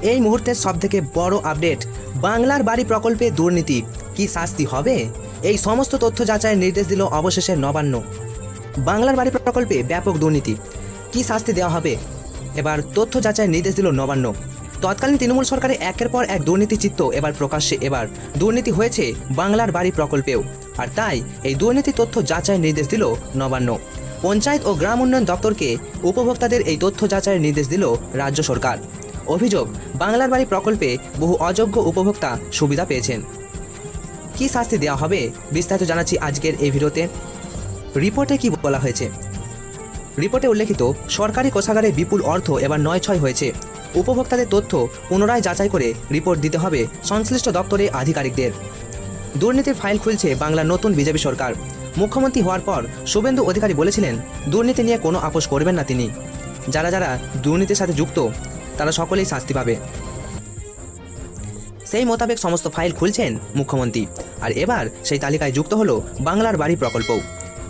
এই মুহূর্তের সবথেকে বড় আপডেট, বাংলার বাড়ি প্রকল্পে দুর্নীতি, কি শাস্তি হবে? এই সমস্ত তথ্য যাচাইয়ের নির্দেশ দিল অবশেষে নবান্ন। বাংলার বাড়ি প্রকল্পে ব্যাপক দুর্নীতি, কি শাস্তি দেওয়া হবে? এবার তথ্য যাচাইয়ের নির্দেশ দিল নবান্ন। তৎকালীন তৃণমূল সরকারে একের পর এক দুর্নীতি চিত্র এবার প্রকাশ্যে। এবার দুর্নীতি হয়েছে বাংলার বাড়ি প্রকল্পেও, আর তাই এই দুর্নীতি তথ্য যাচাইয়ের নির্দেশ দিল নবান্ন। পঞ্চায়েত ও গ্রাম উন্নয়ন দপ্তরকে উপভোক্তাদের এই তথ্য যাচাইয়ের নির্দেশ দিল রাজ্য সরকার। অভিযোগ, বাংলার বাড়ি প্রকল্পে বহু অযোগ্য উপভোক্তা সুবিধা পেয়েছেন। কি শাস্তি দেওয়া হবে বিস্তারিত জানাচ্ছি আজকের এই ভিডিওতে। রিপোর্টে কি বলা হয়েছে? রিপোর্টে উল্লেখিত, সরকারি কোষাগারে বিপুল অর্থ এবার নয়-ছয় হয়েছে। উপভোক্তাদের তথ্য পুনরায় যাচাই করে রিপোর্ট দিতে হবে সংশ্লিষ্ট দপ্তরে আধিকারিকদের। দুর্নীতির ফাইল খুলছে বাংলার নতুন বিজেপি সরকার। মুখ্যমন্ত্রী হওয়ার পর শুভেন্দু অধিকারী বলেছিলেন দুর্নীতি নিয়ে কোনো আপোষ করবেন না তিনি। যারা যারা দুর্নীতির সাথে যুক্ত তারা সকলেই শাস্তি পাবে, সেই মোতাবেক সমস্ত ফাইল খুলছেন মুখ্যমন্ত্রী। আর এবার সেই তালিকায় যুক্ত হলো বাংলার বাড়ি প্রকল্প।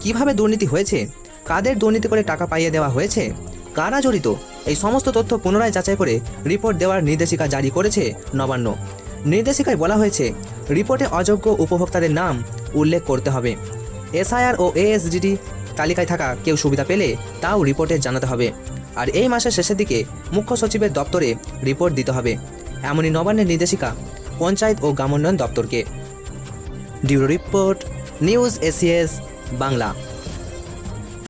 কিভাবে দুর্নীতি হয়েছে, কাদের দুর্নীতি করে টাকা পাইয়ে দেওয়া হয়েছে, কারা জড়িত, এই সমস্ত তথ্য পুনরায় যাচাই করে রিপোর্ট দেওয়ার নির্দেশিকা জারি করেছে নবান্ন। নির্দেশিকায় বলা হয়েছে, রিপোর্টে অযোগ্য উপভোক্তাদের নাম উল্লেখ করতে হবে। এসআইআর ও এএসডিডি তালিকায় থাকা কেউ সুবিধা পেলে তাও রিপোর্টে জানাতে হবে। আর এই মাসের শেষের দিকে মুখ্য সচিবের দপ্তরে রিপোর্ট দিতে হবে। এমনই নবান্নের নির্দেশিকা পঞ্চায়েত ও গ্রামোন্নয়ন দপ্তরকে। Bureau report, news ACS Bangla.